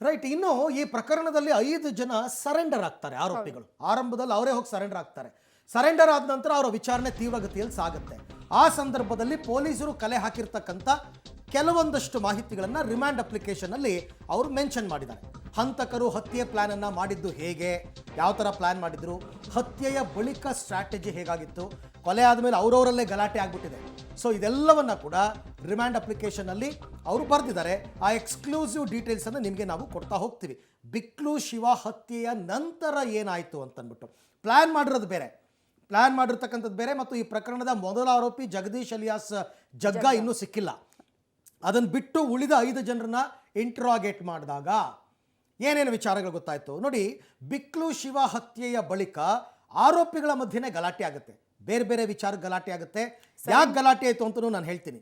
Right. ಇನ್ನು ಈ ಪ್ರಕರಣದಲ್ಲಿ 5 ಜನ ಸರೆಂಡರ್ ಆಗ್ತಾರೆ ಆರೋಪಿಗಳು. ಆರಂಭದಲ್ಲಿ ಅವರೇ ಹೋಗಿ ಸರೆಂಡರ್ ಆಗ್ತಾರೆ. ಸರೆಂಡರ್ ಆದ ನಂತರ ಅವರ ವಿಚಾರಣೆ ತೀವ್ರಗತಿಯಲ್ಲಿ ಸಾಗುತ್ತೆ. ಆ ಸಂದರ್ಭದಲ್ಲಿ ಪೊಲೀಸರು ಕಲೆ ಹಾಕಿರ್ತಕ್ಕಂಥ ಕೆಲವೊಂದಷ್ಟು ಮಾಹಿತಿಗಳನ್ನು ರಿಮ್ಯಾಂಡ್ ಅಪ್ಲಿಕೇಶನ್ ಅಲ್ಲಿ ಅವರು ಮೆನ್ಷನ್ ಮಾಡಿದ್ದಾರೆ. ಹಂತಕರು ಹತ್ಯೆ ಪ್ಲಾನ್ ಅನ್ನ ಮಾಡಿದ್ದು ಹೇಗೆ, ಯಾವ ಥರ ಪ್ಲಾನ್ ಮಾಡಿದ್ರು, ಹತ್ಯೆಯ ಬಳಿಕ ಸ್ಟ್ರಾಟಜಿ ಹೇಗಾಗಿತ್ತು, ಕೊಲೆ ಆದಮೇಲೆ ಅವರವರಲ್ಲೇ ಗಲಾಟೆ ಆಗ್ಬಿಟ್ಟಿದೆ. ಸೊ ಇದೆಲ್ಲವನ್ನ ಕೂಡ ರಿಮ್ಯಾಂಡ್ ಅಪ್ಲಿಕೇಶನ್ ಅಲ್ಲಿ ಅವರು ಬರೆದಿದ್ದಾರೆ. ಆ ಎಕ್ಸ್ಕ್ಲೂಸಿವ್ ಡೀಟೇಲ್ಸ್ ಅನ್ನು ನಿಮಗೆ ನಾವು ಕೊಡ್ತಾ ಹೋಗ್ತೀವಿ. ಬಿಕ್ಲು ಶಿವ ಹತ್ಯೆಯ ನಂತರ ಏನಾಯಿತು ಅಂತಂದ್ಬಿಟ್ಟು ಪ್ಲಾನ್ ಮಾಡಿರೋದು ಬೇರೆ, ಪ್ಲಾನ್ ಮಾಡಿರ್ತಕ್ಕಂಥದ್ದು ಬೇರೆ. ಮತ್ತು ಈ ಪ್ರಕರಣದ ಮೊದಲ ಆರೋಪಿ ಜಗದೀಶ್ ಅಲಿಯಾಸ್ ಜಗ್ಗ ಇನ್ನೂ ಸಿಕ್ಕಿಲ್ಲ. ಅದನ್ನು ಬಿಟ್ಟು ಉಳಿದ 5 ಜನರನ್ನ ಇಂಟ್ರಾಗೇಟ್ ಮಾಡಿದಾಗ ಏನೇನು ವಿಚಾರಗಳು ಗೊತ್ತಾಯಿತು ನೋಡಿ. ಬಿಕ್ಲು ಶಿವ ಹತ್ಯೆಯ ಬಳಿಕ ಆರೋಪಿಗಳ ಮಧ್ಯೆನೇ ಗಲಾಟೆ ಆಗುತ್ತೆ, ಬೇರೆ ಬೇರೆ ವಿಚಾರ ಗಲಾಟೆ ಆಗುತ್ತೆ. ಯಾಕೆ ಗಲಾಟೆ ಆಯಿತು ಅಂತಲೂ ನಾನು ಹೇಳ್ತೀನಿ.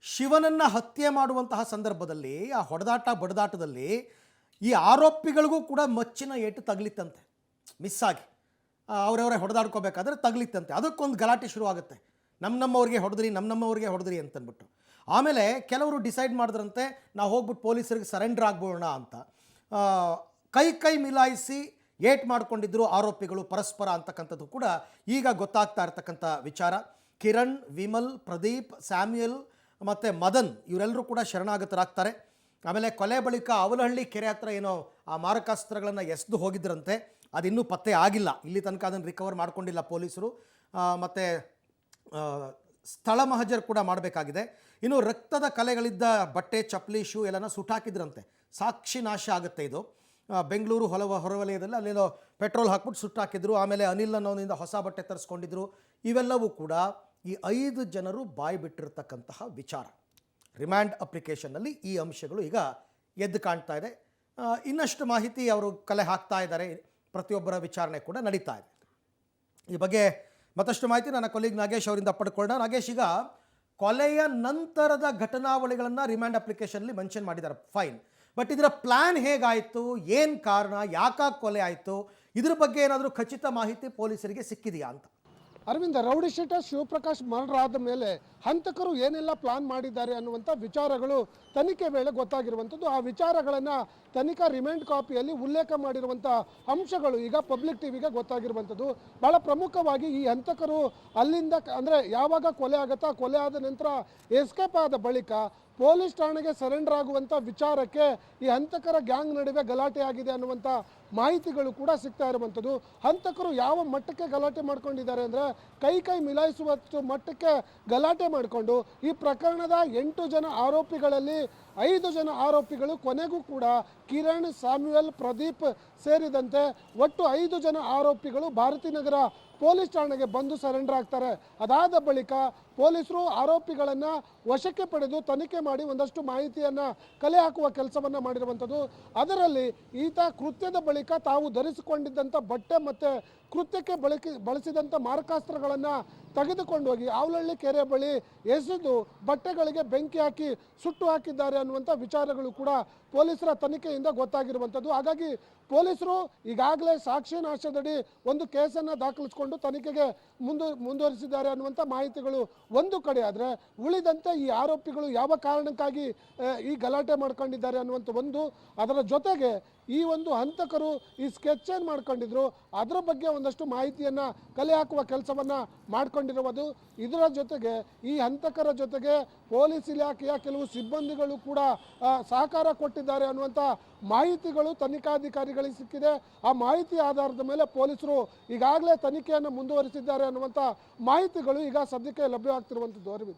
ಶಿವನನ್ನು ಹತ್ಯೆ ಮಾಡುವಂತಹ ಸಂದರ್ಭದಲ್ಲಿ ಆ ಹೊಡೆದಾಟ ಬಡದಾಟದಲ್ಲಿ ಈ ಆರೋಪಿಗಳಿಗೂ ಕೂಡ ಮಚ್ಚಿನ ಏಟು ತಗಲಿತ್ತಂತೆ, ಮಿಸ್ ಆಗಿ ಅವರವರೇ ಹೊಡೆದಾಡ್ಕೋಬೇಕಾದ್ರೆ ತಗಲಿತ್ತಂತೆ. ಅದಕ್ಕೊಂದು ಗಲಾಟೆ ಶುರುವಾಗುತ್ತೆ, ನಮ್ಮವ್ರಿಗೆ ಹೊಡೆದ್ರಿ ಅಂತಂದ್ಬಿಟ್ಟು. ಆಮೇಲೆ ಕೆಲವರು ಡಿಸೈಡ್ ಮಾಡಿದ್ರಂತೆ ನಾವು ಹೋಗ್ಬಿಟ್ಟು ಪೊಲೀಸರಿಗೆ ಸರೆಂಡರ್ ಆಗ್ಬೋಣ ಅಂತ. ಕೈ ಮಿಲಾಯಿಸಿ ಏಟ್ ಮಾಡ್ಕೊಂಡಿದ್ರು ಆರೋಪಿಗಳು ಪರಸ್ಪರ ಅಂತಕ್ಕಂಥದ್ದು ಕೂಡ ಈಗ ಗೊತ್ತಾಗ್ತಾ ಇರ್ತಕ್ಕಂಥ ವಿಚಾರ. ಕಿರಣ್, ವಿಮಲ್, ಪ್ರದೀಪ್, ಸ್ಯಾಮ್ಯುಯಲ್ ಮತ್ತು ಮದನ್ ಇವರೆಲ್ಲರೂ ಕೂಡ ಶರಣಾಗತರಾಗ್ತಾರೆ. ಆಮೇಲೆ ಕೊಲೆ ಬಳಿಕ ಅವಲಹಳ್ಳಿ ಕೆರೆ ಹತ್ರ ಏನೋ ಆ ಮಾರಕಾಸ್ತ್ರಗಳನ್ನು ಎಸೆದು ಹೋಗಿದ್ರಂತೆ, ಅದಿನ್ನೂ ಪತ್ತೆ ಆಗಿಲ್ಲ. ಇಲ್ಲಿ ತನಕ ಅದನ್ನು ರಿಕವರ್ ಮಾಡ್ಕೊಂಡಿಲ್ಲ ಪೊಲೀಸರು. ಮತ್ತು ಸ್ಥಳ ಮಹಜರ್ ಕೂಡ ಮಾಡಬೇಕಾಗಿದೆ. ಇನ್ನು ರಕ್ತದ ಕಲೆಗಳಿದ್ದ ಬಟ್ಟೆ, ಚಪ್ಪಲಿ, ಶೂ ಎಲ್ಲನ ಸುಟ್ಟಾಕಿದ್ರಂತೆ. ಸಾಕ್ಷಿ ನಾಶ ಆಗುತ್ತೆ ಇದು. ಬೆಂಗಳೂರು ಹೊರವಲಯದಲ್ಲಿ ಅಲ್ಲೇನೋ ಪೆಟ್ರೋಲ್ ಹಾಕ್ಬಿಟ್ಟು ಸುಟ್ಟಾಕಿದ್ರು. ಆಮೇಲೆ ಅನಿಲ್ ಅನ್ನೋನಿಂದ ಹೊಸ ಬಟ್ಟೆ ತರಿಸ್ಕೊಂಡಿದ್ರು. ಇವೆಲ್ಲವೂ ಕೂಡ ಈ 5 ಜನರು ಬಾಯಿ ಬಿಟ್ಟಿರ್ತಕ್ಕಂತಹ ವಿಚಾರ. ರಿಮ್ಯಾಂಡ್ ಅಪ್ಲಿಕೇಶನ್ನಲ್ಲಿ ಈ ಅಂಶಗಳು ಈಗ ಎದ್ದು ಕಾಣ್ತಾ ಇದೆ. ಇನ್ನಷ್ಟು ಮಾಹಿತಿ ಅವರು ಕಲೆ ಹಾಕ್ತಾ ಇದ್ದಾರೆ. ಪ್ರತಿಯೊಬ್ಬರ ವಿಚಾರಣೆ ಕೂಡ ನಡೀತಾ ಇದೆ. ಈ ಬಗ್ಗೆ ಮತ್ತಷ್ಟು ಮಾಹಿತಿ ನನ್ನ ಕೊಲೀಗ್ ನಾಗೇಶ್ ಅವರಿಂದ ಪಡ್ಕೊಳ್ಳೋಣ. ನಾಗೇಶ್, ಈಗ ಕೊಲೆಯ ನಂತರದ ಘಟನಾವಳಿಗಳನ್ನು ರಿಮ್ಯಾಂಡ್ ಅಪ್ಲಿಕೇಶನ್ಲಿ ಮೆನ್ಷನ್ ಮಾಡಿದ್ದಾರೆ, ಫೈನ್. ಬಟ್ ಇದರ ಪ್ಲಾನ್ ಹೇಗಾಯಿತು, ಏನು ಕಾರಣ, ಯಾಕಾಗಿ ಕೊಲೆ ಆಯಿತು, ಇದ್ರ ಬಗ್ಗೆ ಏನಾದರೂ ಖಚಿತ ಮಾಹಿತಿ ಪೊಲೀಸರಿಗೆ ಸಿಕ್ಕಿದೆಯಾ ಅಂತ? ಅರವಿಂದ, ರೌಡಿ ಶೀಟರ್ ಶಿವಪ್ರಕಾಶ್ ಮರಣರಾದ ಮೇಲೆ ಹಂತಕರು ಏನೆಲ್ಲ ಪ್ಲಾನ್ ಮಾಡಿದ್ದಾರೆ ಅನ್ನುವಂಥ ವಿಚಾರಗಳು ತನಿಖೆ ವೇಳೆ ಗೊತ್ತಾಗಿರುವಂಥದ್ದು. ಆ ವಿಚಾರಗಳನ್ನು ತನಿಖಾ ರಿಮೈಂಡ್ ಕಾಪಿಯಲ್ಲಿ ಉಲ್ಲೇಖ ಮಾಡಿರುವಂಥ ಅಂಶಗಳು ಈಗ ಪಬ್ಲಿಕ್ ಟಿವಿಗೆ ಗೊತ್ತಾಗಿರುವಂಥದ್ದು. ಭಾಳ ಪ್ರಮುಖವಾಗಿ ಈ ಹಂತಕರು ಅಲ್ಲಿಂದ ಅಂದರೆ ಯಾವಾಗ ಕೊಲೆ ಆಗುತ್ತಾ, ಕೊಲೆ ಆದ ನಂತರ ಎಸ್ಕೇಪ್ ಆದ ಬಳಿಕ ಪೊಲೀಸ್ ಠಾಣೆಗೆ ಸರೆಂಡರ್ ಆಗುವಂಥ ವಿಚಾರಕ್ಕೆ ಈ ಹಂತಕರ ಗ್ಯಾಂಗ್ ನಡುವೆ ಗಲಾಟೆ ಆಗಿದೆ ಅನ್ನುವಂಥ ಮಾಹಿತಿಗಳು ಕೂಡ ಸಿಗ್ತಾ ಇರುವಂಥದ್ದು. ಹಂತಕರು ಯಾವ ಮಟ್ಟಕ್ಕೆ ಗಲಾಟೆ ಮಾಡ್ಕೊಂಡಿದ್ದಾರೆ ಅಂದರೆ ಕೈ ಮಿಲಾಯಿಸುವಷ್ಟು ಮಟ್ಟಕ್ಕೆ ಗಲಾಟೆ ಮಾಡಿಕೊಂಡು ಈ ಪ್ರಕರಣದ 8 ಜನ ಆರೋಪಿಗಳಲ್ಲಿ 5 ಜನ ಆರೋಪಿಗಳು ಕೊನೆಗೂ ಕೂಡ ಕಿರಣ್, ಸ್ಯಾಮ್ಯುಯಲ್, ಪ್ರದೀಪ್ ಸೇರಿದಂತೆ ಒಟ್ಟು 5 ಜನ ಆರೋಪಿಗಳು ಭಾರತೀನಗರ ಪೊಲೀಸ್ ಠಾಣೆಗೆ ಬಂದು ಸರೆಂಡರ್ ಆಗ್ತಾರೆ. ಅದಾದ ಬಳಿಕ ಪೊಲೀಸರು ಆರೋಪಿಗಳನ್ನು ವಶಕ್ಕೆ ಪಡೆದು ತನಿಖೆ ಮಾಡಿ ಒಂದಷ್ಟು ಮಾಹಿತಿಯನ್ನು ಕಲೆ ಹಾಕುವ ಕೆಲಸವನ್ನು ಮಾಡಿರುವಂಥದ್ದು. ಅದರಲ್ಲಿ ಈತ ಕೃತ್ಯದ ಬಳಿಕ ತಾವು ಧರಿಸಿಕೊಂಡಿದ್ದಂಥ ಬಟ್ಟೆ ಮತ್ತು ಕೃತ್ಯಕ್ಕೆ ಬಳಸಿದಂಥ ಮಾರಕಾಸ್ತ್ರಗಳನ್ನು ತೆಗೆದುಕೊಂಡು ಹೋಗಿ ಅವಲಹಳ್ಳಿ ಕೆರೆ ಬಳಿ ಎಸೆದು ಬಟ್ಟೆಗಳಿಗೆ ಬೆಂಕಿ ಹಾಕಿ ಸುಟ್ಟು ಹಾಕಿದ್ದಾರೆ ಅನ್ನುವಂಥ ವಿಚಾರಗಳು ಕೂಡ ಪೊಲೀಸರ ತನಿಖೆಯಿಂದ ಗೊತ್ತಾಗಿರುವಂಥದ್ದು. ಹಾಗಾಗಿ ಪೊಲೀಸರು ಈಗಾಗಲೇ ಸಾಕ್ಷಿ ನಾಶದಡಿ ಒಂದು ಕೇಸನ್ನು ದಾಖಲಿಸಿಕೊಂಡು ತನಿಖೆಗೆ ಮುಂದುವರಿಸಿದ್ದಾರೆ ಅನ್ನುವಂಥ ಮಾಹಿತಿಗಳು ಒಂದು ಕಡೆ ಆದರೆ, ಉಳಿದಂತೆ ಈ ಆರೋಪಿಗಳು ಯಾವ ಕಾರಣಕ್ಕಾಗಿ ಈ ಗಲಾಟೆ ಮಾಡ್ಕೊಂಡಿದ್ದಾರೆ ಅನ್ನುವಂಥ ಒಂದು, ಅದರ ಜೊತೆಗೆ ಈ ಒಂದು ಹಂತಕರು ಈ ಸ್ಕೆಚ್ ಏನು ಮಾಡ್ಕೊಂಡಿದ್ರು ಅದರ ಬಗ್ಗೆ ಒಂದಷ್ಟು ಮಾಹಿತಿಯನ್ನು ಕಲೆ ಹಾಕುವ ಕೆಲಸವನ್ನು ಮಾಡ್ಕೊಂಡಿರುವುದು. ಇದರ ಜೊತೆಗೆ ಈ ಹಂತಕರ ಜೊತೆಗೆ ಪೊಲೀಸ್ ಇಲಾಖೆಯ ಕೆಲವು ಸಿಬ್ಬಂದಿಗಳು ಕೂಡ ಸಹಕಾರ ಕೊಟ್ಟಿದ್ದಾರೆ ಅನ್ನುವಂಥ ಮಾಹಿತಿಗಳು ತನಿಖಾಧಿಕಾರಿಗಳಿಗೆ ಸಿಕ್ಕಿದೆ. ಆ ಮಾಹಿತಿ ಆಧಾರದ ಮೇಲೆ ಪೊಲೀಸರು ಈಗಾಗಲೇ ತನಿಖೆಯನ್ನು ಮುಂದುವರಿಸಿದ್ದಾರೆ ಅನ್ನುವಂಥ ಮಾಹಿತಿಗಳು ಈಗ ಸದ್ಯಕ್ಕೆ ಲಭ್ಯವಾಗ್ತಿರುವಂಥದ್ದು. ಅರವಿಂದ್.